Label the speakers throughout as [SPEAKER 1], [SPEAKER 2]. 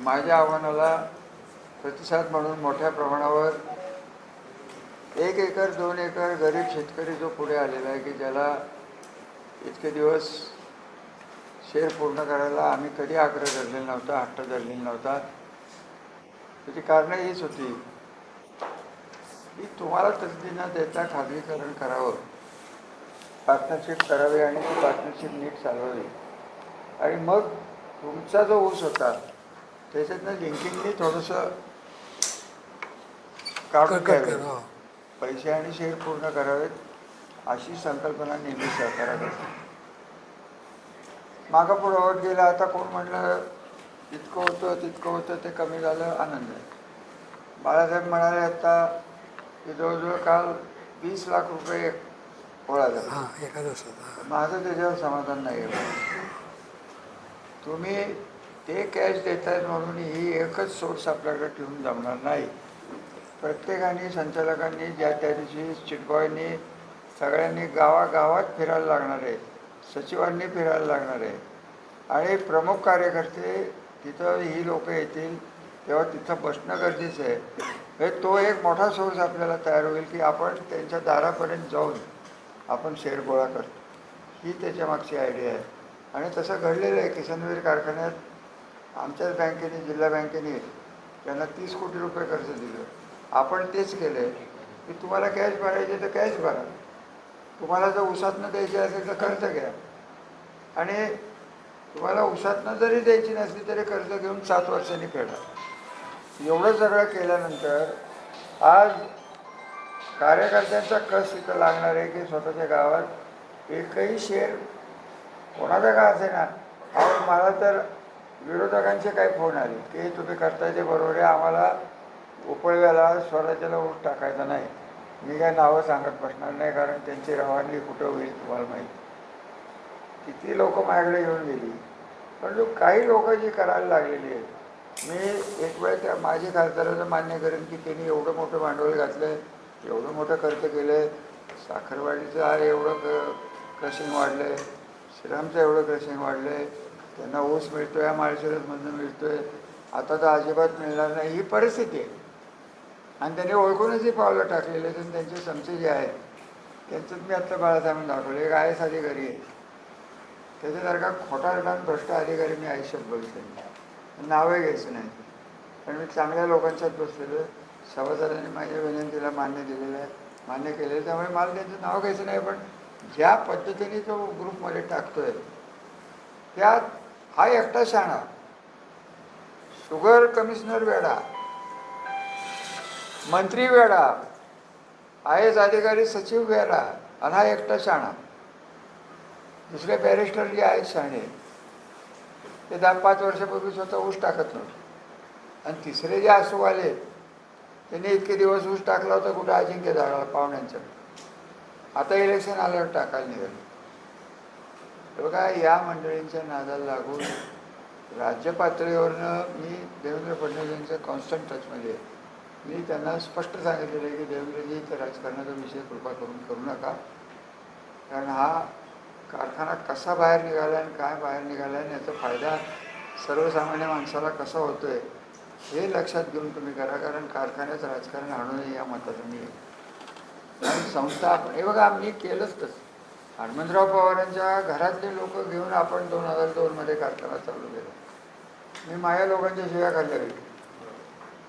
[SPEAKER 1] माझ्या आव्हानाला प्रतिसाद म्हणून मोठ्या प्रमाणावर 1 एकर 2 एकर गरीब शेतकरी जो पुढे आलेला आहे की ज्याला इतके दिवस शेर पूर्ण करायला आम्ही कधी आग्रह धरलेला नव्हता, हट्ट धरलेला नव्हता. त्याची कारणं हीच होती की तुम्हाला तसदी न देता खाजगीकरण करावं, पार्टनरशिप करावी आणि ती पार्टनरशिप नीट चालवावी आणि मग तुमचा जो ऊस होता त्याच्यातनं लिंकिंगनी थोडंसं काढून घ्यावे, पैसे आणि शेअर पूर्ण करावेत अशी संकल्पना नेहमी सरकारात असते. मागं पुढं होत गेलं. आता कोण म्हणलं इतकं होतं तितकं होतं, ते कमी झालं, आनंद आहे. बाळासाहेब म्हणाले आता की जवळजवळ काल 20 लाख रुपये गोळा झाला.
[SPEAKER 2] एका दिवसात.
[SPEAKER 1] माझं त्याच्यावर समाधान नाही आहे. तुम्ही ते कॅश देतायत म्हणून ही एकच सोर्स आपल्याकडे ठेवून जमणार नाही. प्रत्येकाने, संचालकांनी, ज्या त्या दिवशी चिटबॉयनी सगळ्यांनी गावागावात फिरायला लागणार आहे, सचिवांनी फिरायला लागणार आहे आणि प्रमुख कार्यकर्ते तिथं ही लोक येतील तेव्हा तिथं बसणं गरजेचं आहे. हे तो एक मोठा सोर्स आपल्याला तयार होईल की आपण त्यांच्या दारापर्यंत जाऊन आपण शेअर गोळा करतो. ही त्याच्यामागची आयडिया आहे आणि तसं घडलेलं आहे. किसनवीर कारखान्यात आमच्याच बँकेने, जिल्हा बँकेने त्यांना 30 कोटी रुपये कर्ज दिलं. आपण तेच केलं आहे की तुम्हाला कॅश भरायचे तर कॅश भरा, तुम्हाला जर उसातनं द्यायची असेल तर कर्ज घ्या आणि तुम्हाला उसातनं जरी द्यायची नसली तरी कर्ज घेऊन 7 वर्षांनी फेडा. एवढं सगळं केल्यानंतर आज कार्यकर्त्यांचा कस इथं लागणार आहे की स्वतःच्या गावात एकही शेअर कोणाचा का असे ना. अहो मला तर विरोधकांचे काय फोन आले की तुम्ही करताय ते बरोबर आहे, आम्हाला उपळव्याला स्वराज्याला ऊस टाकायचा नाही. मी काय नावं सांगत बसणार नाही कारण त्यांची रवानगी कुठं होईल तुम्हाला माहिती. किती लोक माझ्याकडे येऊन गेली, पण जो काही लोक जी करायला लागलेली आहेत. मी एक वेळ त्या माझी खासदाराचं मान्य करेन की त्यांनी एवढं मोठं भांडवल घातलं आहे, एवढं मोठं खर्च केलं आहे. साखरवाडीचं आज एवढं क्रशिंग वाढलं आहे, श्रीरामचं एवढं क्रशिंग वाढलं आहे, त्यांना ऊस मिळतो आहे, माळशिरसमधून मिळतो आहे, आता तर अजिबात मिळणार नाही, ही परिस्थिती आहे. आणि त्यांनी ओळखूनच ही पावलं टाकलेले आहेत. त्यांचे समचे जे आहेत त्यांचंच मी आत्ता बाळासाहेबांना दाखवलं. एक आय एस अधिकारी आहे, त्याच्यासारखा खोटारडा भ्रष्ट अधिकारी मी आयुष्यात बघितले नाही. नावं घ्यायचं नाही, पण मी चांगल्या लोकांच्यात बसलेलो आहे. सभासदांनी माझ्या विनंतीला मान्य दिलेलं आहे, मान्य केलेलं आहे. त्यामुळे मला त्यांचं नाव घ्यायचं नाही, पण ज्या पद्धतीने तो ग्रुपमध्ये टाकतोय त्यात हा एकटा शाणा, शुगर कमिशनर वेडा, मंत्री वेडा, आय एस अधिकारी सचिव वेडा आणि हा एकटा शाणा. दुसरे बॅरिस्टर जे आहेत शाणे ते 10-5 वर्षापूर्वी स्वतः ऊस टाकत नव्हते. आणि तिसरे जे आसू आले त्यांनी इतके दिवस ऊस टाकला होता कुठं अजिंक्य झाडाला पाहुण्यांच्या. आता इलेक्शन आल्यावर टाकायला निघाले. बघा या मंडळींच्या नादाला लागून राज्य पातळीवरनं मी देवेंद्र फडणवीस यांच्या कॉन्स्टंट टचमध्ये आहे. मी त्यांना स्पष्ट सांगितलेलं आहे की देवेंद्रजी तर राजकारणाचा विषय कृपा करून करू नका, कारण हा कारखाना कसा बाहेर निघाला आणि काय बाहेर निघाला आणि याचा फायदा सर्वसामान्य माणसाला कसा होतो आहे हे लक्षात घेऊन तुम्ही करा, कारण कारखान्याचं राजकारण आणू नये या मताचं मी आहे. आणि संस्था आपण हे बघा मी केलंच तसं. हनुमंतराव पवारांच्या घरातले लोक घेऊन आपण 2002मध्ये कारखाना चालू केला. मी माझ्या लोकांच्या शिव्या खाल्ल्या गेली,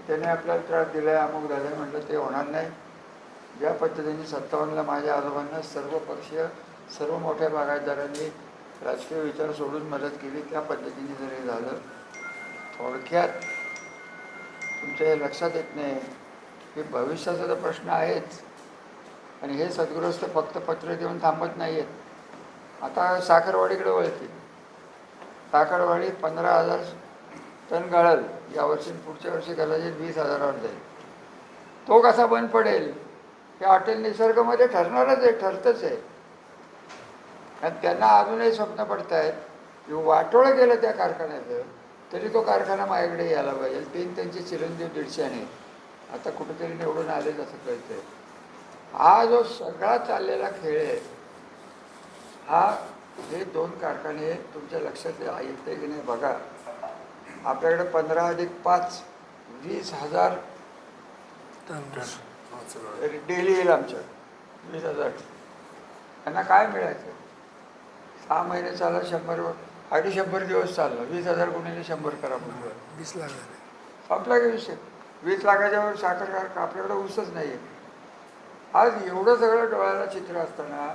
[SPEAKER 1] त्याने आपल्याला त्रास दिला आहे, अमुक झालं आहे. म्हटलं ते होणार नाही. ज्या पद्धतीने 57ला माझ्या आजोबांना सर्व पक्षीय सर्व मोठ्या बागायतदारांनी राजकीय विचार सोडून मदत केली, त्या पद्धतीने जर हे झालं. थोडक्यात तुमच्या हे लक्षात येत नाही की भविष्याचा तर प्रश्न आहेच आणि हे सद्गृहस्थ फक्त पत्र देऊन थांबत नाही आहेत. आता साखरवाडीकडे वळतील. साखरवाडी 15,000 टन गळल यावर्षी, पुढच्या वर्षी कदाचित 20,000वर जाईल. तो कसा बंद पडेल हे हॉटेल निसर्गमध्ये ठरणारच आहे, ठरतंच आहे. आणि त्यांना अजूनही स्वप्न पडत आहेत वाटोळं गेलं त्या कारखान्याचं तरी तो कारखाना माझ्याकडे यायला पाहिजे. त्यांचे चिरंजीव 150 आता कुठेतरी निवडून आलेच असं कळतंय. हा जो सगळा चाललेला खेळ आहे हा हे 2 कारखाने तुमच्या लक्षात येते की नाही बघा. आपल्याकडे 15+5 20,000 डेली येईल आमच्या 20,000. त्यांना काय मिळायचं? 6 महिने चालला 100 150 दिवस चालला 20,000 गुणिले 100 करा म्हणजे
[SPEAKER 2] 20 लाख
[SPEAKER 1] आपला काय विषय. 20 लाखाच्या वर साखर कारखाना आपल्याकडे ऊसच नाही आहे. आज एवढं सगळं डोळ्याला चित्र असताना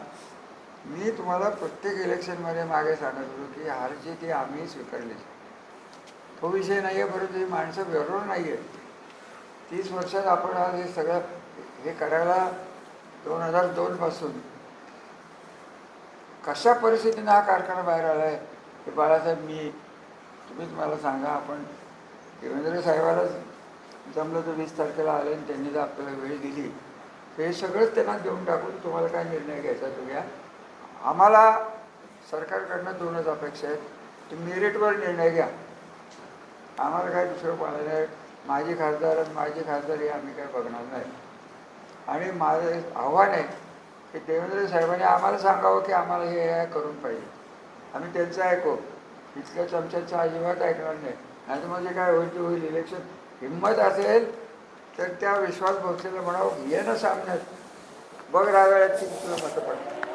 [SPEAKER 1] मी तुम्हाला प्रत्येक इलेक्शनमध्ये मागे सांगत होतो की हार ती आम्ही स्वीकारली. तो विषय नाही आहे, परंतु ही माणसं बरोबर नाही आहे. 30 वर्षात आपण आज हे सगळं हे करायला 2002 पासून कशा परिस्थितीनं हा कारखाना बाहेर आला आहे हे बाळासाहेब तुम्हीच मला सांगा. आपण देवेंद्र साहेबालाच जमलं तर 20 तारखेला आले आणि त्यांनी जर आपल्याला वेळ दिली तर हे सगळंच त्यांना देऊन टाकून तुम्हाला काय निर्णय घ्यायचा तो घ्या. आम्हाला सरकारकडनं 2च अपेक्षा आहेत की मेरिटवर निर्णय घ्या. आम्हाला काय दुसरं पाहिलं नाही. माझी खासदार आणि माझी खासदारी आम्ही काय बघणार नाही. आणि माझं आव्हान आहे की देवेंद्र साहेबांनी आम्हाला सांगावं की आम्हाला हे करून पाहिजे. आम्ही त्यांचं ऐकू. इतक्या चमच्याचं अजिबात ऐकणार नाही. नाही तर म्हणजे काय होईल ते होईल. इलेक्शन हिंमत असेल तर त्या विश्वास भोसलेला म्हणावं ये ना सामन्यात बघ रागायची तुला मतं पडतात.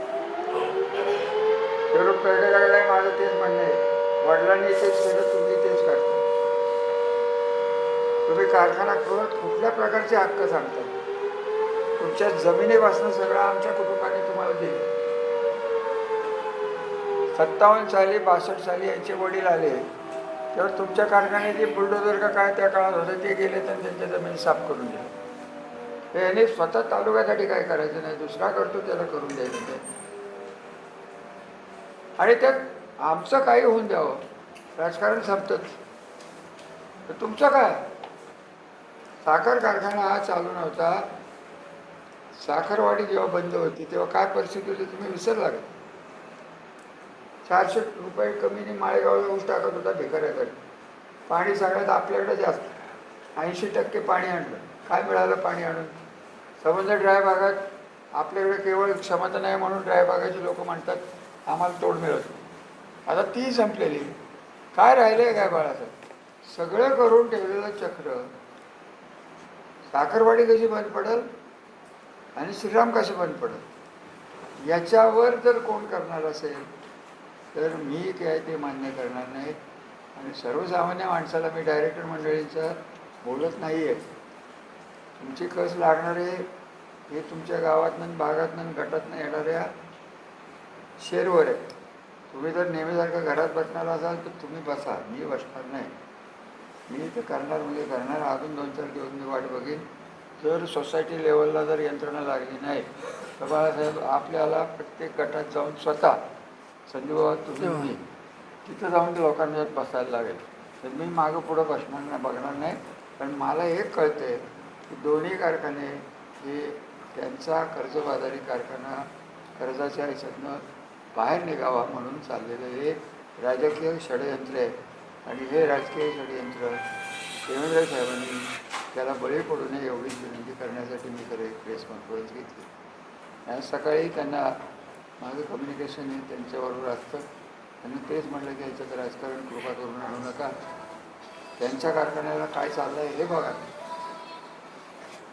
[SPEAKER 1] शेवट पेडे माझं तेच म्हणणं आहे. वडिलांनी तेच केलं, तुम्ही तेच करता. तुम्ही कारखाना कुठल्या प्रकारचे हक्क सांगता? तुमच्या जमिनीपासून सगळं आमच्या कुटुंबाने तुम्हाला दिलं. 57 साली 62 साली यांचे वडील आले तेव्हा तुमच्या कारखान्याचे बुलडोझर का काय त्या काळात होते ते गेले तर त्यांच्या जमिनी साफ करून दिल्या. यांनी स्वतः तालुक्यासाठी काय करायचं नाही, दुसरा करतो त्याला करून द्यायचं ते. आणि त्यात आमचं काही होऊन द्यावं, राजकारण संपतच. तर तुमचं काय? साखर कारखाना हा चालू नव्हता. साखरवाडी जेव्हा बंद होती तेव्हा काय परिस्थिती होती तुम्ही विसरला का? 400 रुपये कमीने माळेगावला ऊस टाकत होता भिकाऱ्याकडे. पाणी सगळ्यात आपल्याकडे जास्त, 80% पाणी आणलं. काय मिळालं पाणी आणून? संबंध ड्राय भागात आपल्याकडे केवळ क्षमता नाही म्हणून ड्राय भागाची लोक म्हणतात आम्हाला तोड मिळत. आता ती संपलेली. काय राहिलं काय बाळाचं? सगळं करून ठेवलेलं चक्र. साखरवाडी कशी बंद पडेल आणि श्रीराम कसे बंद पडेल याच्यावर जर कोण करणार असेल तर मी काय ते मान्य करणार नाही. आणि सर्वसामान्य माणसाला मी डायरेक्टर मंडळींचं बोलत नाही आहे. तुमची कस लागणारे हे तुमच्या गावातनं भागातनं गटातनं येणाऱ्या शेअरवर आहे. तुम्ही जर नेहमीसारखं घरात बसणार असाल तर तुम्ही बसा, मी बसणार नाही. मी ते करणार म्हणजे करणार. अजून 2-4 दिवस मी वाट बघेन. जर सोसायटी लेवलला जर यंत्रणा लागली नाही तर बाळासाहेब आपल्याला प्रत्येक गटात जाऊन स्वतः संजूबाबा तुम्ही मी तिथं जाऊन ते लोकांना बसायला लागेल. तर मी मागं पुढं बसणार नाही, बघणार नाही. पण मला हे कळतं आहे की दोन्ही कारखाने हे त्यांचा कर्जबाजारी कारखाना कर्जाच्या ह्याच्यातनं बाहेर निघावा म्हणून चाललेलं हे राजकीय षडयंत्र आहे. आणि हे राजकीय षडयंत्र देवेंद्र साहेबांनी त्याला बळी पडू नये एवढीच विनंती करण्यासाठी मी खरं एक प्रेस कॉन्फरन्स घेतली. आणि सकाळी त्यांना माझं कम्युनिकेशन हे त्यांच्याबरोबर असतं. त्यांनी तेच म्हटलं की ह्याच्यात राजकारण कृपा करून आणू नका. त्यांच्या कारखान्याला काय चाललं आहे हे बघा.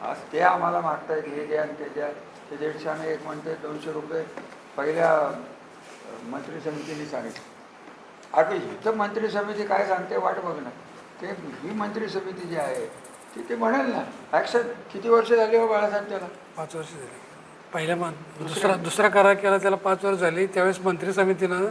[SPEAKER 1] आज ते आम्हाला मागतायत हे द्या आणि ते द्या. ते 150 एक म्हणते 200 रुपये पहिल्या मंत्री समितीने सांगितलं. आता इथं मंत्री समिती काय सांगते वाट बघणं. ते ही मंत्री समिती जी आहे ती ते म्हणेल ना. ॲक्शन किती वर्ष झाली हो बाळासाहेब त्याला?
[SPEAKER 2] 5 वर्ष झाली. पहिल्या दुसरा करार केला त्याला 5 वर्ष झाली. त्यावेळेस मंत्री समितीनं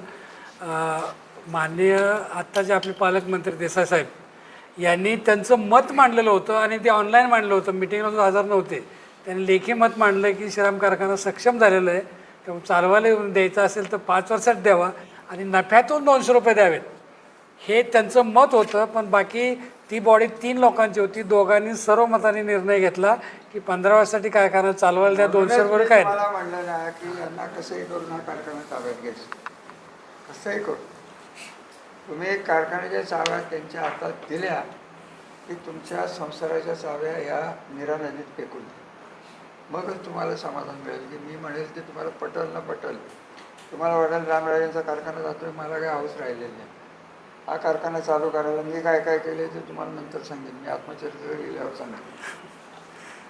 [SPEAKER 2] माननीय आत्ताचे आपले पालकमंत्री देसाई साहेब यांनी त्यांचं मत मांडलेलं होतं आणि ते ऑनलाईन मांडलं होतं. मिटिंगला हजर नव्हते. त्यांनी लेखी मत मांडलं की श्रीराम कारखाना सक्षम झालेलं आहे, त्यामुळे चालवायला द्यायचं असेल तर 5 वर्षात द्यावा आणि नफ्यातून 200 रुपये द्यावेत, हे त्यांचं मत होतं. पण बाकी ती बॉडी 3 लोकांची होती. दोघांनी सर्व मताने निर्णय घेतला की 15 वर्षासाठी कारखाना चालवायला द्या, 200 रुपये काय.
[SPEAKER 1] मला म्हणलं ना की यांना कसंही करून हा कारखाना ताब्यात घ्यायचं. कसंही करू तुम्ही एक कारखान्याच्या चाव्या त्यांच्या हातात दिल्या की तुमच्या संसाराच्या चाव्या या मीरा नदीत फेकून मगच तुम्हाला समाधान मिळेल. की मी म्हणेल ते तुम्हाला पटल ना पटल. तुम्हाला वाटेल रामराजांचा कारखाना जातोय, मला काय हाऊस राहिलेली नाही. हा कारखाना चालू करायला मी काय काय केले ते तुम्हाला नंतर सांगेन. मी आत्मचरित्र गेल्यावर सांगेन.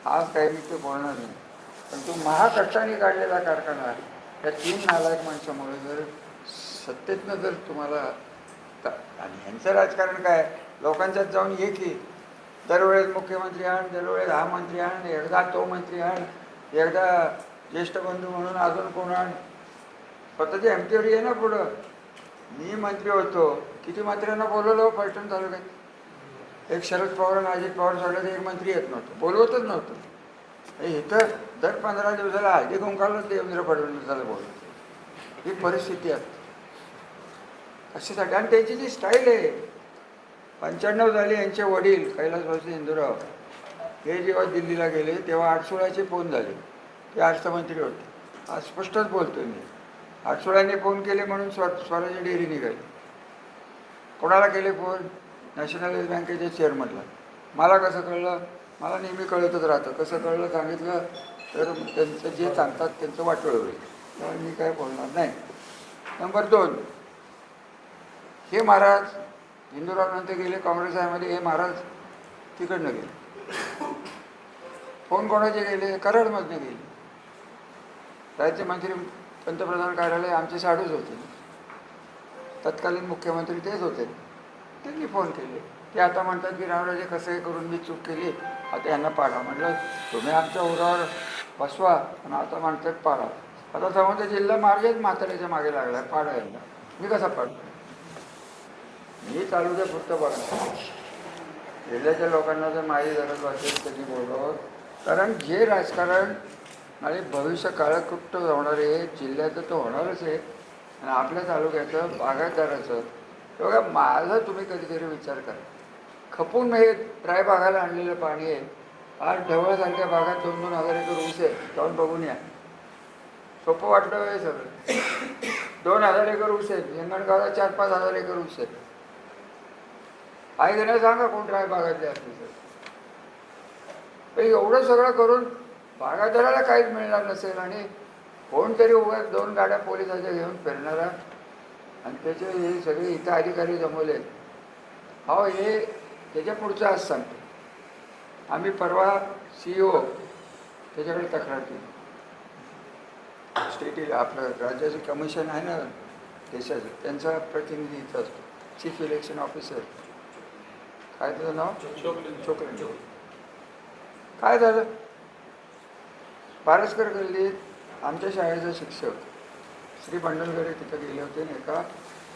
[SPEAKER 1] आज काही मी ते बोलणार नाही. पण तो महाकष्टाने काढलेला कारखाना या 3 नालायक माणसामुळे जर सत्तेतनं जर तुम्हाला आणि ह्यांचं राजकारण काय, लोकांच्यात जाऊन ये की दरवेळेस मुख्यमंत्री आण, दरवेळेस हा मंत्री आण, एकदा तो मंत्री आण, एकदा ज्येष्ठ बंधू म्हणून अजून कोण आण. स्वतःची एमटीवरी आहे ना पुढं. मी मंत्री होतो, किती मंत्र्यांना बोलवलं फलटण तालुक्यात. एक शरद पवार आणि अजित पवार सोडलं तर एक मंत्री येत नव्हतं, बोलवतच नव्हतं. इथं दर 15 दिवसाला हळदी कुंकालाच देवेंद्र फडणवीसाला बोलवतो. ही परिस्थिती आहे कशासाठी. आणि त्याची जी स्टाईल आहे, 95 झाली. यांचे वडील कैलासवासी हिंदूराव हे जेव्हा दिल्लीला गेले तेव्हा आठसोळ्याचे फोन झाले. ते अर्थमंत्री होते. आज स्पष्टच बोलतोय मी. आठसोळ्यांनी फोन केले म्हणून स्वराज्य डेअरी निघाली. कोणाला केले फोन? नॅशनलाइज बँकेच्या चेअरमनला. मला कसं कळलं? मला नेहमी कळतच राहतं. कसं कळलं सांगितलं तर त्यांचं जे सांगतात त्यांचं वाटोळं होईल. त्यामुळे मी काय बोलणार नाही. नंबर 2, हे महाराज हिंदूराव नंतर गेले काँग्रेसमध्ये. हे महाराज तिकडनं गेले. फोन कोणाचे गेले? कराडमधनं गेले. राज्यमंत्री पंतप्रधान कार्यालय आमचे साडूच होते. तत्कालीन मुख्यमंत्री तेच होते. त्यांनी फोन केले. ते आता म्हणतात की रामराजे कसं हे करून मी चूक केली, आता यांना पाडा. म्हटलं तुम्ही आमच्या उरावर बसवा, पण आता म्हणतात पाडा. आता समजा जिल्हा मार्गेच म्हाताऱ्याच्या मागे लागला, पाडा यांना. मी कसा पाडतो? मी चालू दे फक्त बघा. जिल्ह्याच्या लोकांना जर माझी गरज वाटेल त्यांनी बोलावं. कारण जे राजकारण आणि भविष्य काळकृत्य होणार आहे जिल्ह्याचं तो होणारच आहे. आणि आपल्या तालुक्याचं बागायतदाराचं बघा. माझं तुम्ही कधीतरी विचार करा. खपून हे ड्राय बागाला आणलेलं पाणी आहे. आज ढवळसारख्या भागात 2-2 हजार एकर ऊस आहे. जाऊन बघून या. सोपं वाटलं हे सगळं. 2 हजार एकर ऊस आहेत. हिंगणगावला 4-5 हजार एकर ऊस आहेत. आई घेणं सांगा कोण ड्राय बागातले असते तर. एवढं सगळं करून बागायतदाराला काहीच मिळणार नसेल आणि कोणतरी उगाच 2 गाड्या पोलिसाच्या घेऊन फिरणारा आणि त्याचे हे सगळे इथं अधिकारी जमवले. हो, हे त्याच्या पुढचं आज सांगतो. आम्ही परवा CEO त्याच्याकडे तक्रार केली. स्टेट आपलं राज्याचं कमिशन आहे ना देशाचं, त्यांचा प्रतिनिधी इथं असतो. Chief election officer. काय त्याचं नाव? चोकले. काय झालं? पारसकर गल्लीत आमच्या शाळेचा शिक्षक श्री बंडलगडे तिथं गेले होते आणि एका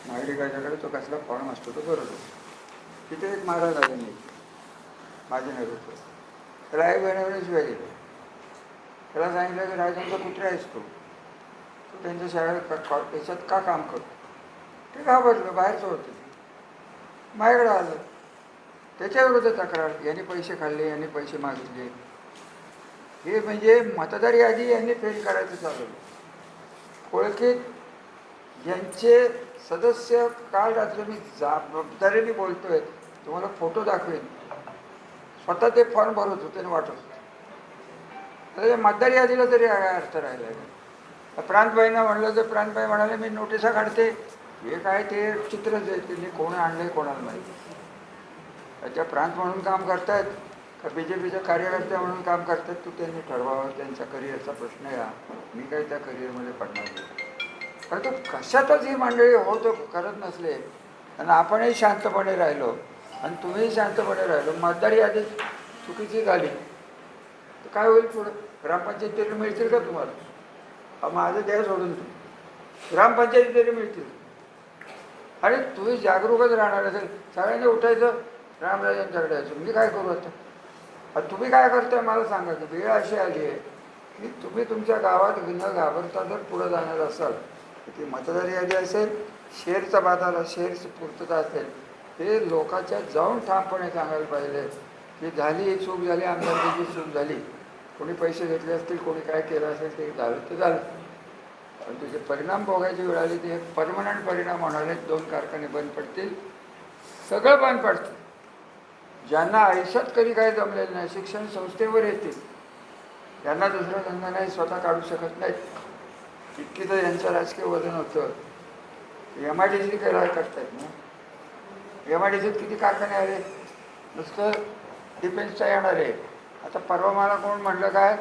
[SPEAKER 1] नागरिकाच्याकडे तो कसला फॉर्म असतो तो करत होतो. तिथे एक महाराज आले नाही माझे नेतृत्व. त्याला आई बहिणीशिवाय दिले. त्याला सांगितलं की राजांचा कुत्रा आहेस तू त्यांच्या शाळेत त्याच्यात का काम करतो? ते घाबरलं. बाहेरचं होतं. माझ्याकडे आलं. त्याच्याविरुद्ध तक्रार. यांनी पैसे खाल्ले, यांनी पैसे मागितले. हे म्हणजे मतदार यादी यांनी फेल करायचं चालवलं. कोळकीत ज्यांचे सदस्य काल रात्री मी जबाबदारीने बोलतोय, तुम्हाला फोटो दाखवेन, स्वतः ते फॉर्म भरत होते आणि वाटत होते. मतदार यादीला तरी अर्थ राहिला. प्रांतबाईंना म्हणलं तर प्रांतबाई म्हणाले मी नोटिसा काढते. हे काय ते चित्रच आहे. त्यांनी कोण आणलंय कोणाला माहिती. त्याच्या प्रांत म्हणून काम करतायत का BJPच्या कार्यकर्ते म्हणून काम करतात तू त्यांनी ठरवावं. त्यांचा करिअरचा प्रश्न आहे. मी काही त्या करिअरमध्ये पडणार नाही. कारण तो कशातच ही मंडळी होत करत नसले आणि आपणही शांतपणे राहिलो आणि तुम्हीही शांतपणे राहिलो, मतदार यादी चुकीची झाली तर काय होईल पुढं? ग्रामपंचायत तरी मिळतील का तुम्हाला? माझं द्या सोडून तू ग्रामपंचायती तरी मिळतील. आणि तुम्ही जागरूकच राहणार असेल. सगळ्यांनी उठायचं रामराजांच्याकडे यायचं. मी काय करू आता? तुम्ही काय करताय मला सांगा. की वेळ अशी आली आहे की तुम्ही तुमच्या गावात न घाबरता जर पुढं जाणार असाल तर ती मतदार यादी असेल, शेअरचा बाजारा शेअरची पूर्तता असेल, हे लोकांच्या जाऊन ठामपणे सांगायला पाहिजे की झाली ही चूक झाली, आमदारकीची चूक झाली, कोणी पैसे घेतले असतील, कोणी काय केलं असेल ते झालं ते झालं. पण त्याचे परिणाम भोगायची वेळ आली ते परमनंट परिणाम होणारे. 2 कारखाने बंद पडतील, सगळं बंद पडतं. ज्यांना आयुष्यात कधी काही जमलेलं नाही, शिक्षण संस्थेवर येतील, त्यांना दुसरा धंदा नाही, स्वतः काढू शकत नाहीत. इतकी तर यांचं राजकीय वजन होतं. MIDC करायला करतायत ना. MIDCत किती कारखाने आले, नुसतं डिफेन्सचा येणार आहे. आता परवा मला कोण म्हणलं काय,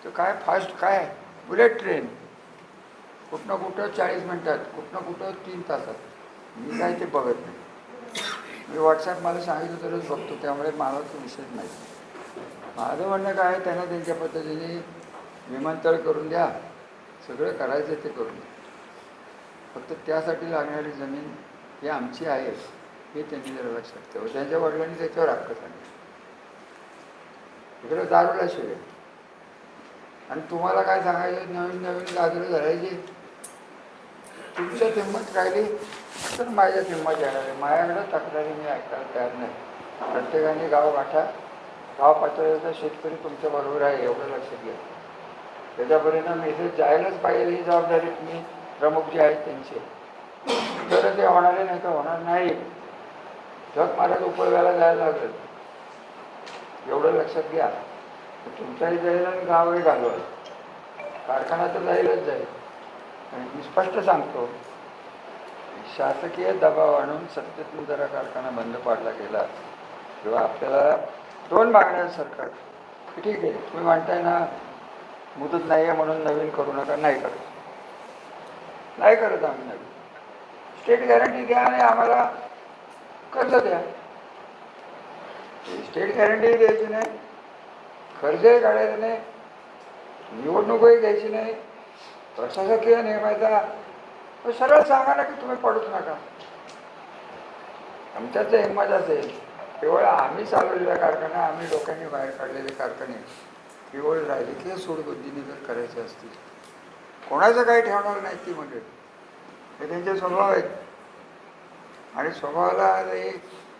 [SPEAKER 1] तर काय फास्ट काय बुलेट ट्रेन, कुठनं कुठं 40 मिनटात, कुठनं कुठं 3 तासात. मी काय ते बघत नाही. मी व्हॉट्सॲप मला सांगितलं तरच बघतो, त्यामुळे मला तो विषयच नाही. माझं म्हणणं काय आहे, त्यांना त्यांच्या पद्धतीने विमानतळ करून द्या, सगळं करायचं ते करून द्या. फक्त त्यासाठी लागणारी जमीन ही आमची आहे हे त्यांनी जरा लक्षात ठेवा. त्यांच्या वडिलांनी त्याच्यावर हक्क सांगितलं. इकडे दारूला शिवे, आणि तुम्हाला काय सांगायचं, नवीन नवीन दारू धरायची. तुमच्या किंमत राहिली तर माझ्या किंमत येणार आहे. माझ्याकडे तक्रारी मी ऐकायला तयार नाही. प्रत्येकाने गाव गाठा, गाव पातळीवरचा शेतकरी तुमच्या बरोबर आहे एवढं लक्षात घ्या. त्याच्या परिणाम इथे जायलाच पाहिजे ही जबाबदारी तुम्ही प्रमुख जे आहेत त्यांची. तर ते होणारे नाही तर होणार नाही. जग महाराज उपयोगाला जायला लागलं एवढं लक्षात घ्या. तुमच्याही जाईल आणि गावही घालवाल, कारखाना तर जाईलच जाईल. आणि मी स्पष्ट सांगतो, शासकीय दबाव आणून सत्तेतून जरा कारखाना बंद पाडला गेला किंवा आपल्याला 2 मागण्या सरकार, ठीक आहे तुम्ही म्हणताय ना मुदत नाही आहे म्हणून नवीन करू नका, नाही करत, नाही करत आम्ही नवीन. स्टेट गॅरंटी द्या आणि आम्हाला कर्ज द्या. स्टेट गॅरंटी द्यायची नाही, कर्जही काढायचं नाही, निवडणूकही घ्यायची नाही, प्रशासकीय नियमायचा. सरळ सांगा ना की तुम्ही पडूच नका. आमच्याच हिंमत असेल केवळ आम्ही चालवलेला कारखाना, आम्ही लोकांनी बाहेर काढलेले कारखाने केवळ राजकीय सूडबुद्धीने जर करायचे असतील, कोणाचं काही ठेवणार नाही ती मंडळी. हे त्यांचे स्वभाव आहेत. आणि स्वभावाला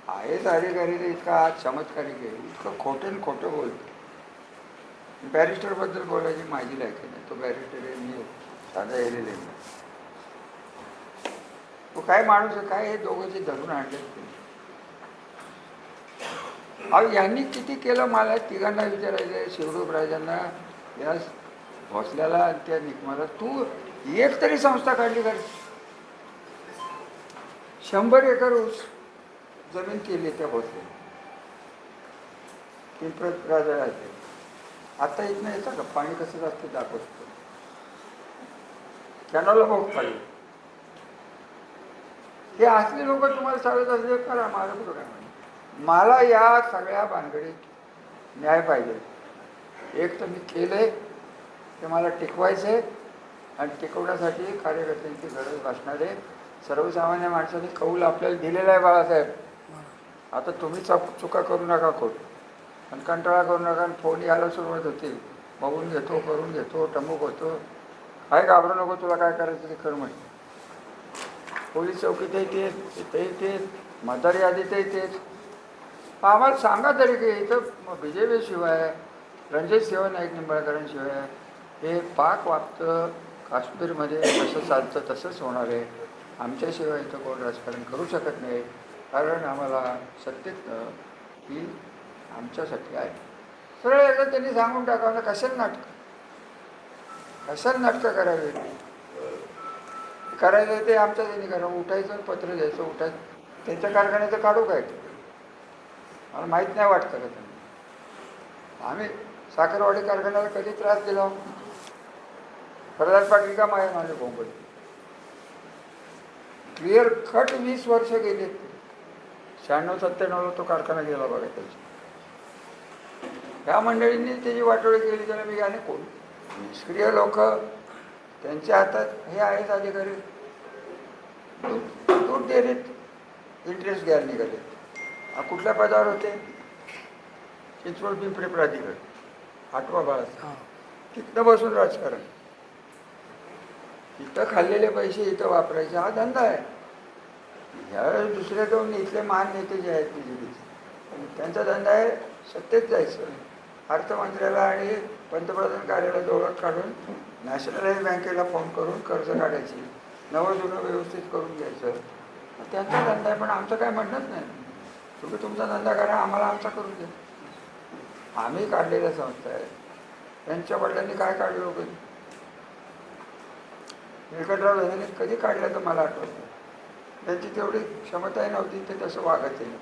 [SPEAKER 1] आहेच अधिकारी इतका आज चमत्कारिक आहे, इतकं खोटं खोटं बोलतो. बॅरिस्टरबद्दल बोलायची माझी लायकी नाही. तो बॅरिस्टर आहे, मी साधा एलेले नाही. तो काय माणूस आहे, काय हे दोघं धरून आणले. अहो यांनी किती केलं मला तिघांना विचारायचं, शिवरूप राजांना, या भोसल्याला आणि त्या निकमाला. तू एक तरी संस्था काढली कर. 100 एकर ऊस जमीन केली त्या भोसल्याने, पिंपळत राजाचे. आता इथनं येतं का पाणी कसं जास्त दाखवतो, कॅनॉला भोग पाहिजे. हे असले लोक तुम्हाला सांगत असले करा, माझं कुठं काय म्हणणं. मला या सगळ्या भानगडीत न्याय पाहिजे. एक तर मी केलंय ते मला टिकवायचं आहे, आणि टिकवण्यासाठी कार्यकर्त्यांची गरज भासणार आहे. सर्वसामान्य माणसाने कौल आपल्याला दिलेला आहे बाळासाहेब. आता तुम्ही चुका करू नका खोट, आणि कंटाळा करू नका. आणि फोन यायला सुरुवात होते, बघून घेतो, करून घेतो, टमूक होतो. काय घाबरू नको, तुला काय करायचं ते कर म्हणे. पोलीस चौकीतही तेच, तिथेही तेच, मतदार यादीतही तेच. आम्हाला सांगा तरी की इथं BJP शिवाय, रणजित सिंह नाईक निंबाळकरांशिवाय हे पाक वागतं काश्मीरमध्ये कसं चालतं तसंच होणार आहे. आमच्याशिवाय इथं कोण राजकारण करू शकत नाही, कारण आम्हाला सत्तेत ही आमच्यासाठी आहे. सरळ एकदा त्यांनी सांगून टाकावं, कशाला नाटकं करावी. करायचं ते आमच्या त्यांनी करा. उठायचं, पत्र द्यायचं, उठायचं. त्यांच्या कारखान्याचं काढू काय ते मला माहीत नाही वाटतं का त्यांना. आम्ही साखरवाडी कारखान्याला कधी त्रास दिला, प्रल्हाद पाटील का माझे बोंबल क्लिअर कट 20 वर्ष गेले. 96-97ला तो कारखाना गेला बघा त्याची. ह्या मंडळींनी त्याची वाटोळी केली. त्याला मी आणि कोण निष्क्रिय लोक, त्यांच्या हातात हे आहेत अधिकारी. दूध डेअरीत इंटरेस्ट घ्यायला निघाले. कुठल्या पदावर होते? चिंचवड पिंपरी प्राधिकरण, आठवा बाळा. तिथनं बसून राजकारण, इथं खाल्लेले पैसे इथं वापरायचे, हा धंदा आहे. ह्यावेळेस दुसऱ्या 2 इथले महान नेते जे आहेत BJPचे, त्यांचा धंदा आहे सत्तेत जायचं, अर्थमंत्र्याला आणि पंतप्रधान कार्यालयात ओळख काढून नॅशनलाइज बँकेला फोन करून कर्ज काढायची, नवं जुनं व्यवस्थित करून घ्यायचं. त्यांचा धंदा आहे. पण आमचं काय म्हणणंच नाही. तुम्ही तुमचा धंदा करा, आम्हाला आमचा करून द्या. आम्ही काढलेल्या संस्था आहेत. त्यांच्या वडिलांनी काय काढलं होतं? व्यंकटराव यांनी कधी काढलं तर मला आठवत नाही. त्यांची तेवढी क्षमताही नव्हती, ते तसं वागत नाही.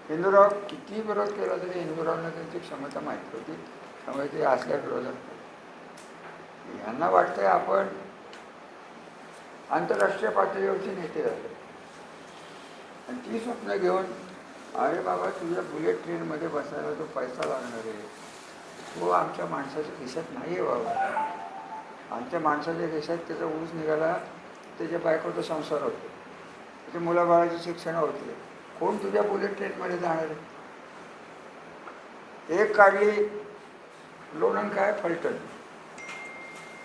[SPEAKER 1] हिंदूराव किती विरोध केला तरी हिंदूरावना त्यांची क्षमता माहीत होती, त्यामुळे ते असल्या विरोधात. यांना वाटतंय आपण आंतरराष्ट्रीय पातळीवरचे नेते झाले आणि ती स्वप्न घेऊन, अरे बाबा तुझ्या बुलेट ट्रेनमध्ये बसायला तो पैसा लागणार आहे, तो आमच्या माणसाच्या खिशात नाही आहे बाबा. आमच्या माणसाच्या खिशात त्याचा ऊस निघाला, त्याच्या बायकोचा संसार होतो, त्याच्या मुलाबाळाची शिक्षण होते. कोण तुझ्या बुलेट ट्रेनमध्ये जाणार आहे? एक काढली लोणंद काय फलटण,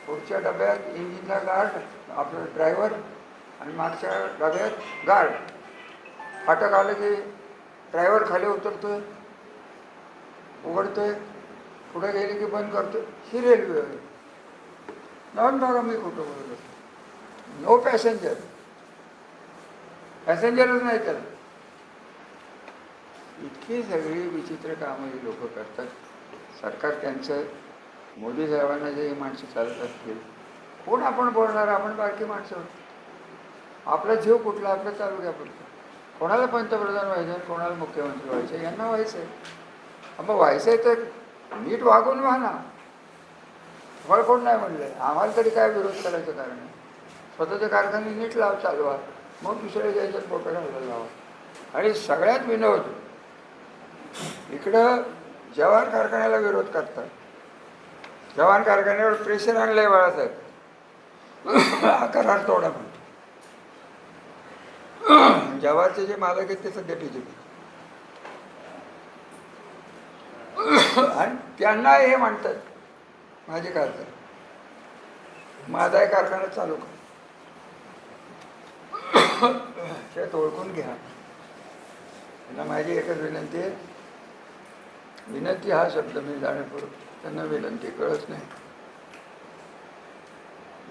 [SPEAKER 1] पुढच्या डब्यात इंजिनला गार्ड, आपलं ड्रायव्हर, आणि मागच्या डब्यात गार्ड. फाटक आलं की ड्रायव्हर खाली उतरतोय, उघडतोय, पुढे गेले की बंद करतोय. ही रेल्वे आहे. नवीन बघा मी कुठं बोलत असतो. नो पॅसेंजर, पॅसेंजरच नाही त्याला. इतकी सगळी विचित्र कामं ही लोक करतात. सरकार त्यांचं, मोदी साहेबांना जे ही माणसं चालत असतील, कोण आपण बोलणार? आपण बारकी माणसं होतो. आपला जीव कुठला? आपल्या तालुक्यापुरतं. कोणाला पंतप्रधान व्हायचं, कोणाला मुख्यमंत्री व्हायचं, यांना व्हायचं आहे. मग व्हायचं आहे तर नीट वागून व्हा ना. तुम्हाला कोण नाही म्हणलं? आम्हाला तरी काय विरोध करायचं कारण आहे? स्वतःचे कारखाने नीट चालवा, मग दुसऱ्या द्यायच्यात पोटं घालायला लावा. आणि सगळ्यात विनोद, इकडं जवाहर कारखान्याला विरोध करतात. जवाहर कारखान्यावर प्रेशर आणलंय बाळासाहेब, हा करार तोडा म्हणतो. जवाहरचे जे मालक आहेत ते सध्या BJP, आणि त्यांना हे म्हणतात माझे कारखाने, माझा कारखाना चालू कर. त्यात ओळखून घ्या. त्यांना माझी एकच विनंती आहे, विनंती हा शब्द मी जाणीवपूर्वक, त्यांना विनंती कळत नाही.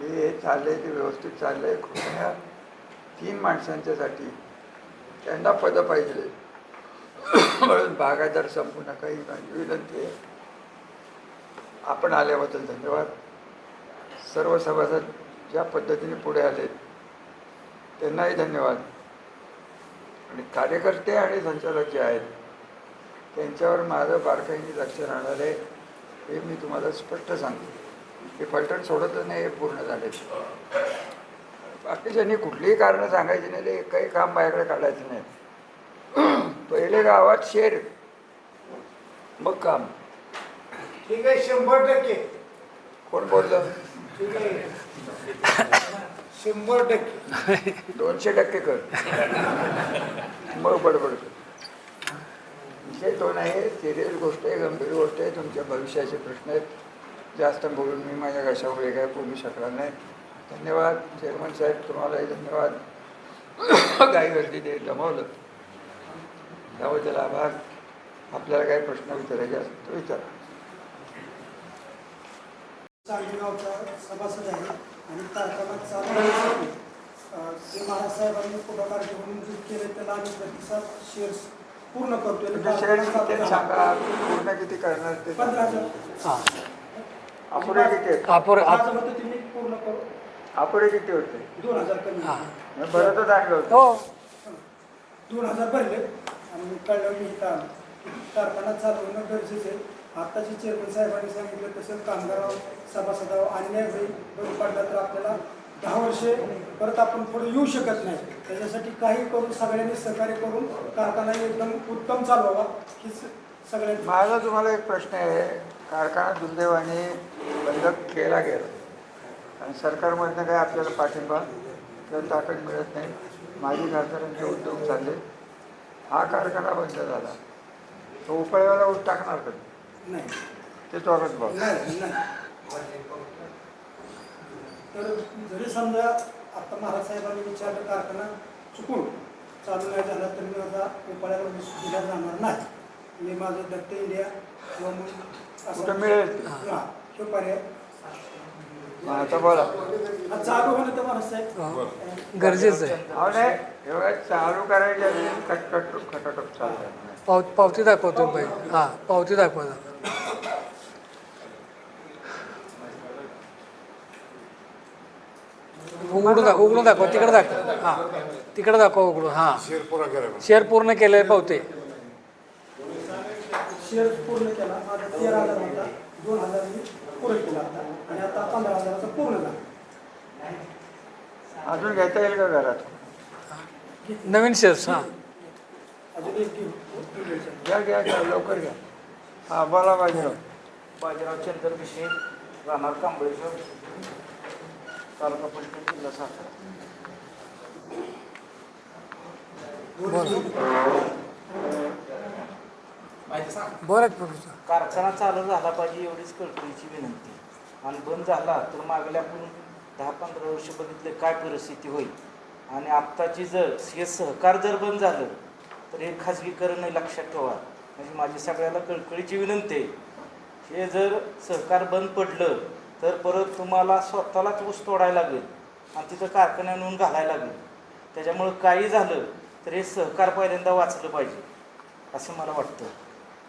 [SPEAKER 1] हे चाललंय ते व्यवस्थित चाललंय. कुठल्या 3 माणसांच्यासाठी त्यांना पदं पाहिजे म्हणून बागायदार संपू नका, ही माझी विनंती आहे. आपण आल्याबद्दल धन्यवाद. सर्व सभासद ज्या पद्धतीने पुढे आले त्यांनाही धन्यवाद. आणि कार्यकर्ते आणि संचालक जे आहेत त्यांच्यावर माझं बारकाईने लक्ष राहणार आहे, हे मी तुम्हाला स्पष्ट सांगतो. हे फलटण सोडतच नाही, हे पूर्ण झाले. बाकीच्यांनी कुठलीही कारणं सांगायची नाही, ते काही काम माझ्याकडे काढायचं नाही. पहिले गावात शेर, मग काम.
[SPEAKER 3] ठीक आहे, 100%.
[SPEAKER 1] कोण बोललं?
[SPEAKER 3] ठीक आहे, 100%.
[SPEAKER 1] 200% कर, मग बडबड कर. विषय तो नाही, सिरियस गोष्ट आहे, गंभीर गोष्ट आहे. तुमच्या भविष्याचे प्रश्न आहेत. जास्त बोलून मी माझ्या घशामुळे काय बोलू शकणार नाही. धन्यवाद चेअरमन साहेब, तुम्हालाही धन्यवाद. काही गर्दी ते जमवलं त्याबद्दल आभार. आपल्याला काही प्रश्न विचारायचे असतील तर विचारा.
[SPEAKER 4] चांदगावचा सभासद आहे आणि कारखाना चालू जे महाराजसाहेबांनी पुढाकार घेऊन जे केले त्याला आम्ही प्रतिसाद शेअर्स पूर्ण करतोय.
[SPEAKER 1] शेअर किती सांगा, पूर्ण किती करणार ते?
[SPEAKER 4] 15,000.
[SPEAKER 1] अपुरे किती आहेत?
[SPEAKER 4] माझं मत तुम्ही पूर्ण करू.
[SPEAKER 1] अपुरे किती होते?
[SPEAKER 4] 2,000 कमी.
[SPEAKER 1] बरंच आणलं होतं.
[SPEAKER 4] 2,000 भरले आणि कळलं मी इथं आलो. कारखाना चालू होणं गरजेचं आहे. आत्ताचे चेअरमन साहेबांनी सांगितलं तसं कामगारावर सभासदावर अन्याय होईल, बंद पडला तर आपल्याला 10 वर्षे परत आपण पुढे येऊ शकत नाही. त्याच्यासाठी काही करून सगळ्यांनी सहकार्य करून कारखाना एकदम उत्तम चालवावा ही सगळ्यांनी.
[SPEAKER 1] माझा तुम्हाला एक प्रश्न आहे. कारखाना दुर्दैवाने बंद केला गेला आणि सरकारमधनं काही आपल्याला पाठिंबा किंवा ताकद मिळत नाही. माजी खासदारांचे उद्योग चालले. हा कारखाना बंद झाला, तो उपळ्याला ऊस टाकणार कधी?
[SPEAKER 4] नाही,
[SPEAKER 1] ते चौरस भाव.
[SPEAKER 4] नाही. तर जरी समजा आता महाराज साहेबांनी विचारलं कारखाना चुकून चालू नाही झाला तर मी आता उपाळ्याला ऊस दिला जाणार नाही. मी माझं दत्त इंडिया किंवा मग
[SPEAKER 1] कुठं मिळेल ते.
[SPEAKER 4] हां, तो पर्याय
[SPEAKER 1] आता बोला.
[SPEAKER 4] चालू होणं तर महाराज साहेब
[SPEAKER 2] गरजेचं आहे.
[SPEAKER 1] हो नाही, एवढ्या चालू करायच्या आधी खटाटप चालू.
[SPEAKER 2] पावती दाखवतो पाहिजे. हां, पावती दाखवा. उघडून दाखव तिकडे दाखव हां तिकडे दाखव उघडून हां शेअर पूर्ण केलं पावते
[SPEAKER 4] शेअर पूर्ण केला माझा 13,000 होता 2,000 मी पूर्ण केला आता आणि आता 15,000चा पूर्ण झाला.
[SPEAKER 1] अजून घेता येईल का घरात?
[SPEAKER 2] नवीन शेअर्स हां
[SPEAKER 4] अजून एक घेऊ.
[SPEAKER 1] घ्या लवकर घ्या. हां बोला बाजीराव.
[SPEAKER 5] बाजीराव चंद्र विषय राहणार कांबळेश्वर तालुका पंचायत जिल्हा सातारा.
[SPEAKER 2] बरं प्रोफेसर
[SPEAKER 5] कारखाना चालू झाला पाहिजे एवढीच कळकळीची विनंती. आणि बंद झाला तर मागल्या आपण 10-15 वर्ष बघितले काय परिस्थिती होईल. आणि आत्ताची जर हे सहकार जर बंद झालं तर हे खाजगीकरण लक्षात ठेवा. म्हणजे माझी सगळ्याला कळकळीची विनंती आहे. हे जर सहकार बंद पडलं तर परत तुम्हाला स्वतःलाच ऊस तोडायला लागेल आणि तिथं कारखान्यात नेऊन घालायला लागेल. त्याच्यामुळं काही झालं तर हे सहकार पहिल्यांदा वाचलं पाहिजे असं मला वाटतं.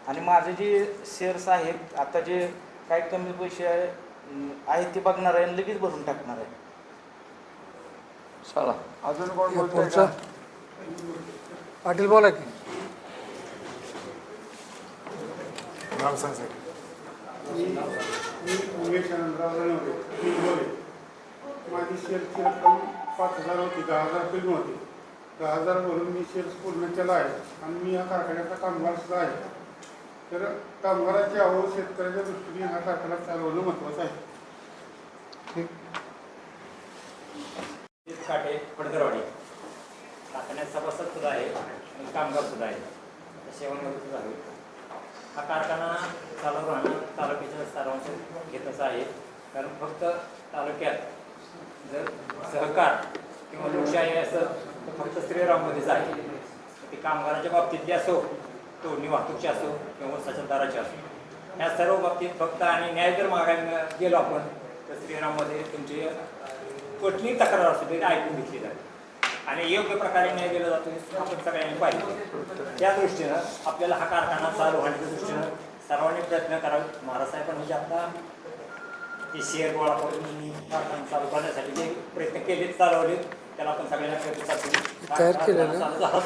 [SPEAKER 5] आणि माझे जे शेअर्स आहेत आता जे काही कमी पैसे आहेत ते बघणार आहे आणि लगेच भरून टाकणार आहे.
[SPEAKER 1] चला अजून कोण बोलतोय
[SPEAKER 2] पुढचं
[SPEAKER 1] का?
[SPEAKER 2] पाटील बोला की
[SPEAKER 6] मी उमेश आनंदराव रणवरे हिंगोली. माझी शेअरची रक्कम 5,000 होती. 10,000 फिल्म होती. 10,000 भरून मी शेअर्स पूर्ण केला आहे आणि मी या कारखान्याचा कामगार सुद्धा आहे. तर कामगाराची आवड शेतकऱ्याच्या दृष्टीने हा कारखाना चालवणं महत्त्वाचं आहे.
[SPEAKER 7] काटे फडकरवाडी कारखान्यात सभासद सुद्धा आहे आणि कामगार सुद्धा आहे सेवानिवृत्त सुद्धा आहे. हा कारखाना चालू राहणं तालुक्याच्या स्तरावर घेतचं आहे. कारण फक्त तालुक्यात जर सहकार किंवा लोकशाही असं तर फक्त श्रीराममध्येच आहे. ते कामगाराच्या बाबतीतली असो तोडणी वाहतूकची असो किंवा ऊसाच्या दराची असो ह्या सर्व बाबतीत फक्त आणि न्याय जर मागायला गेलो आपण तर श्रीराममध्ये तुमची कुठलीही तक्रार असते तरी ऐकून घेतली जाते आणि योग्य प्रकारे न्याय दिला जातो हे आपण सगळ्यांनी पाहिजे. त्या दृष्टीनं आपल्याला हा कारखाना चालू होण्याच्या दृष्टीनं सर्वांनी प्रयत्न करावे. महाराजसाहेबांनी जे आता जे शेअर गोळा करून कारखाना चालू करण्यासाठी जे प्रयत्न केले चालवले त्याला आपण सगळ्यांना प्रयत्न
[SPEAKER 2] तयार केलेलं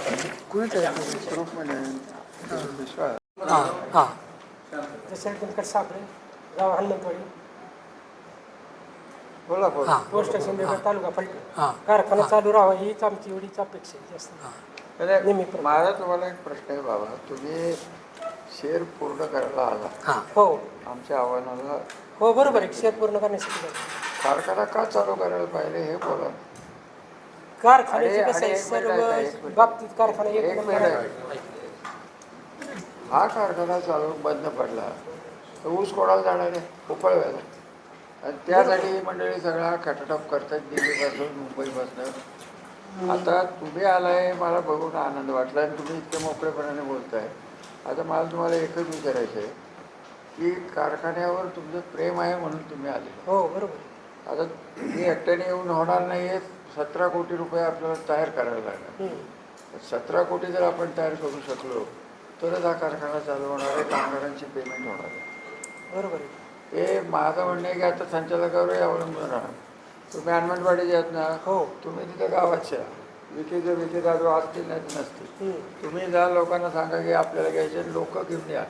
[SPEAKER 2] कुणी तयार केलं
[SPEAKER 1] ग्रुपमध्ये विश्वास.
[SPEAKER 2] हां हां
[SPEAKER 8] जसं सापडे गाव हल्लतवाडी
[SPEAKER 1] बोला बोला.
[SPEAKER 2] हां
[SPEAKER 8] पोस्ट स्टेशन तालुका फलटण.
[SPEAKER 2] हां
[SPEAKER 8] कारखाना चालू राहावा हीच आमची एवढीच अपेक्षा आहे जास्त.
[SPEAKER 1] नाही, माझा तुम्हाला एक प्रश्न आहे बाबा. तुम्ही शेअर पूर्ण करायला आला
[SPEAKER 2] हां
[SPEAKER 8] हो
[SPEAKER 1] आमच्या आव्हानाला.
[SPEAKER 8] हो बरोबर आहे. शेअर पूर्ण करण्यासाठी जातो.
[SPEAKER 1] कारखाना का चालू करायला पाहिजे हे बोला.
[SPEAKER 8] कारखान्याचे
[SPEAKER 1] आणि-
[SPEAKER 8] कसं आहे
[SPEAKER 1] आणि एक मिनिट ऐका, एक
[SPEAKER 8] सर्व
[SPEAKER 1] मिनिट.
[SPEAKER 8] बाबतीत कारखाना
[SPEAKER 1] एक
[SPEAKER 8] एक
[SPEAKER 1] मिनिट आहे. हा कारखाना चालू बंद पडला तर ऊस कोणाला जाणार आहे? उपळव्याला. आणि त्यासाठी ही मंडळी सगळा खटाटप करतात दिल्लीपासून मुंबईपासून. आता तुम्ही आलाय मला बघून आनंद वाटला आणि तुम्ही इतक्या मोकळेपणाने बोलताय. आता मला तुम्हाला एकच विचारायचं आहे की कारखान्यावर तुमचं प्रेम आहे म्हणून तुम्ही आले.
[SPEAKER 8] हो बरोबर.
[SPEAKER 1] आता तुम्ही एकट्याने येऊन होणार नाही आहे. 17 कोटी रुपये आपल्याला तयार करायला लागणार.
[SPEAKER 8] हम्म.
[SPEAKER 1] 17 कोटी जर आपण तयार करू शकलो तरच हा कारखाना चालू होणार आहे. कामगारांची पेमेंट होणार आहे.
[SPEAKER 8] बरोबर आहे.
[SPEAKER 1] हे माझं म्हणणं आहे की आता संचालकावरही अवलंबून राहणार. तुम्ही हनुमानवाडी जे आहेत ना
[SPEAKER 8] हो.
[SPEAKER 1] तुम्ही तिथं गावात शा विके दादू असतील नाही तर नसतील.
[SPEAKER 8] हम्म.
[SPEAKER 1] तुम्ही जा लोकांना सांगा की आपल्याला घ्यायचे लोक घेऊन या.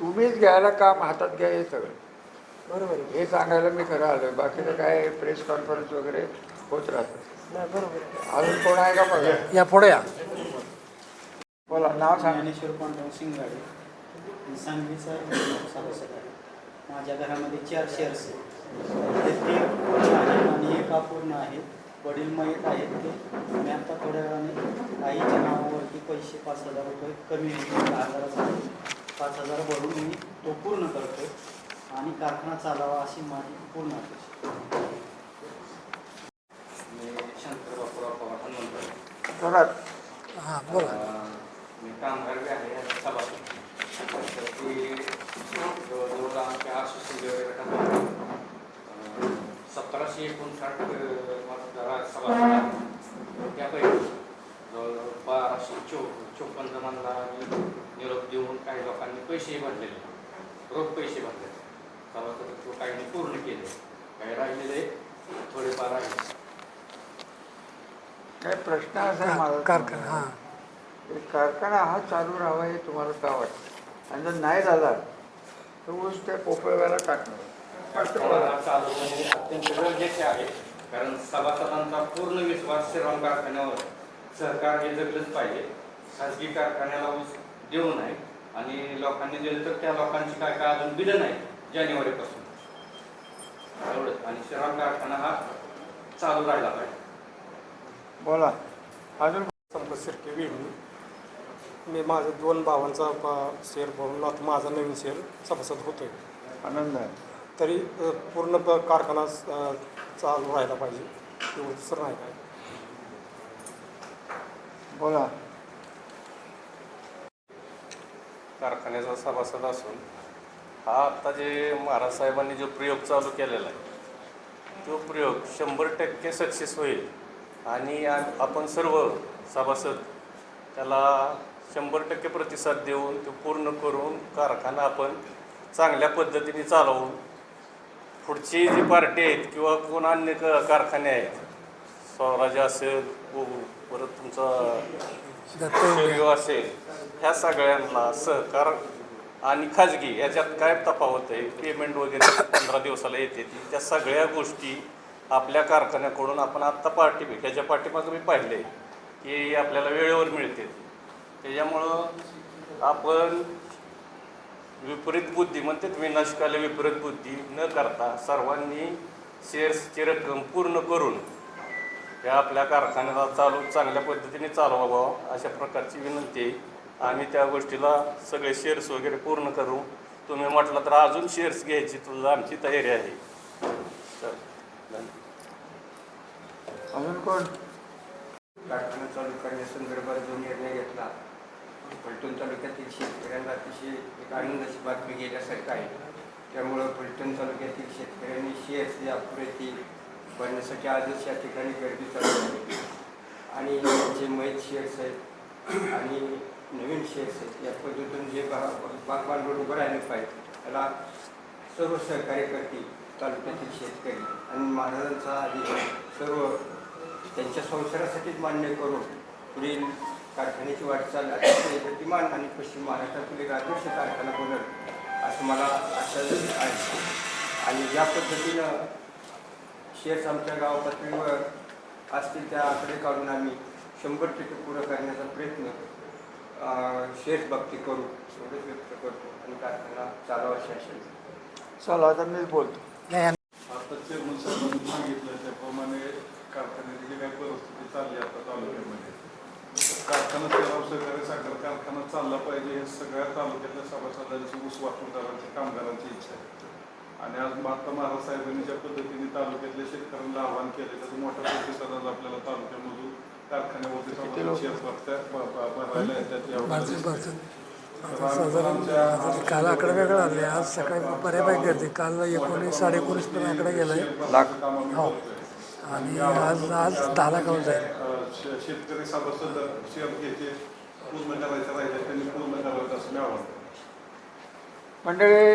[SPEAKER 1] तुम्हीच घ्यायला काम हातात घ्या हे सगळं.
[SPEAKER 8] बरोबर आहे.
[SPEAKER 1] हे सांगायला मी खरं आलो आहे. बाकीचं काय प्रेस कॉन्फरन्स वगैरे होत राहतं.
[SPEAKER 8] नाही बरोबर आहे.
[SPEAKER 1] अजून कोण आहे का बघा.
[SPEAKER 2] या पुढे या
[SPEAKER 1] बोला नाव सांगा.
[SPEAKER 9] ज्ञानेश्वर पांडव सिंगाडे सांगलीचा सभासद आहे. माझ्या घरामध्ये 4 शेअर्स आहेत. ते 3 आहेत आणि 1 अपूर्ण आहे. वडील मयत आहेत ते. मी आता थोड्या वेळाने आईच्या नावावरती पैसे 5,000 रुपये कमी 10,000 5,000 भरून मी तो पूर्ण करतो आणि कारखाना चालावा अशी माझी पूर्ण अपेक्षा.
[SPEAKER 7] मी शंकर बापूराव पवार हनुमंत.
[SPEAKER 1] जोरात.
[SPEAKER 2] हां बोला
[SPEAKER 7] मी कामगार बी आहे आणि सभासद. तर ती जवळजवळ आमच्या आरसीसी गटामध्ये 1759 मतदार सभासद आहेत. त्यापैकी जवळजवळ 1254 जणांना निरोप देऊन काही लोकांनी पैसेही भरलेले रोख पैसे भरलेले सभासदत्व काहींनी पूर्ण केले काही राहिलेले थोडेफार आहे.
[SPEAKER 1] काय प्रश्न असा आहे माझा
[SPEAKER 2] कारखाना हां
[SPEAKER 1] की कारखाना हा चालू राहावा हे तुम्हाला का वाटतं आणि जर नाही झाला तर ऊस त्या पोपळव्याला टाकणार स्पष्ट बोला.
[SPEAKER 10] कारखाना चालू होणे अत्यंत गरजेचे आहे कारण सभासदांचा पूर्ण विश्वास श्रीराम कारखान्यावर सहकार हे जगलंच पाहिजे. खाजगी कारखान्याला ऊस देऊ नये आणि लोकांनी दिलं तर त्या लोकांची काय काय अजून बिलं नाही जानेवारीपासून एवढंच. आणि श्रीराम कारखाना हा चालू राहिला पाहिजे.
[SPEAKER 1] बोला अजून
[SPEAKER 11] संपत शिर्के वेगळी मी माझं 2 भावांचा शेअर भरून आता माझा नवीन शेअर सभासद होतोय.
[SPEAKER 1] आनंद आहे.
[SPEAKER 11] तरी पूर्ण कारखाना चालू राहायला पाहिजे एवढं दुसरं नाही काय.
[SPEAKER 1] बोला.
[SPEAKER 12] कारखान्याचा सभासद असून हा आत्ता जे महाराज साहेबांनी जो प्रयोग चालू केलेला आहे तो प्रयोग 100% सक्सेस होईल आणि आपण सर्व सभासद त्याला 100% प्रतिसाद देऊन तो पूर्ण करून कारखाना आपण चांगल्या पद्धतीने चालवून पुढची जी पार्टी आहेत किंवा कोण अन्य कारखाने आहेत स्वराज्य असेल परत तुमचा शौर्य असेल ह्या सगळ्यांना सहकार आणि खाजगी याच्यात काय तफावत आहे पेमेंट वगैरे 15 दिवसाला येते ती त्या सगळ्या गोष्टी आपल्या कारखान्याकडून आपण आत्ता ह्याच्या पाठीमागं मी पाहिले की आपल्याला वेळेवर मिळते. त्याच्यामुळं आपण विपरीत बुद्धी म्हणतात विनाशकाले विपरीत बुद्धी न करता सर्वांनी शेअर्सची रक्कम पूर्ण करून या आपल्या कारखान्याला चांगल्या पद्धतीने चालवावं अशा प्रकारची विनंती आहे. आम्ही त्या गोष्टीला सगळे शेअर्स वगैरे पूर्ण करू. तुम्ही म्हटलं तर अजून शेअर्स घ्यायची तुला आमची तयारी आहे. तर
[SPEAKER 1] अजून कोण.
[SPEAKER 13] कारखाना चालू करण्यासंदर्भात जो निर्णय घेतला फलटण तालुक्यातील शेतकऱ्यांना अतिशय एक आनंदाची बातमी गेल्यासारखं आहे. त्यामुळं फलटण तालुक्यातील शेतकऱ्यांनी शेअर्स या अपुरेती भरण्यासाठी आजच या ठिकाणी गर्दी चालू आहे आणि जे मैत शेअर्स आहेत आणि नवीन शेअर्स आहेत या पद्धतीतून जे भागभांडवल उभं राहिलं पाहिजे त्याला सर्व सहकार्य करतील तालुक्यातील शेतकरी आणि महाराजांचा आदेश सर्व त्यांच्या संसारासाठीच मान्य करून पुढील कारखान्याची वाटचाल अतिशय गतिमान आणि पश्चिम महाराष्ट्रातील एक आदर्श कारखाना बनल असं मला आशा आहे. आणि ज्या पद्धतीनं शेअर्स आमच्या गाव पातळीवर असतील त्या आकडे काढून आम्ही 100% पुरं करण्याचा प्रयत्न शेअर्स बाबतीत करू एवढंच व्यक्त करतो आणि कारखाना चालू अशी असेल.
[SPEAKER 1] चला आता मीच बोलतो.
[SPEAKER 6] आता चेअरमन साहेबांनी सांगितलं त्याप्रमाणे कारखान्याची जी काही परिस्थिती चालली आता तालुक्यामध्ये कारखाना श्रीराम सहकारी साखर कारखाना चालला पाहिजे हे सगळ्या तालुक्यातल्या सभासदांची ऊस वाहतूकदारांची कामगारांची इच्छा आहे. आणि आज आता महाराज साहेबांनी ज्या पद्धतीने तालुक्यातल्या शेतकऱ्यांना आवाहन केले त्याचा मोठा प्रतिसाद आज आपल्याला तालुक्यामधून कारखान्यावरती भरायला येतात.
[SPEAKER 2] काल आकडा वेगळा आले आज सकाळी बऱ्यापैकी गर्दी. काल 19 19.5 पर्यंत आकडा गेला आहे. हो आणि आज 10 लाखावर जाईल.
[SPEAKER 6] शेतकरी सभासद शेअर घ्यायचे पूर्ण करायचे राहिले त्यांनी पूर्ण करायचं असं मी आवाहन.
[SPEAKER 1] मंडळी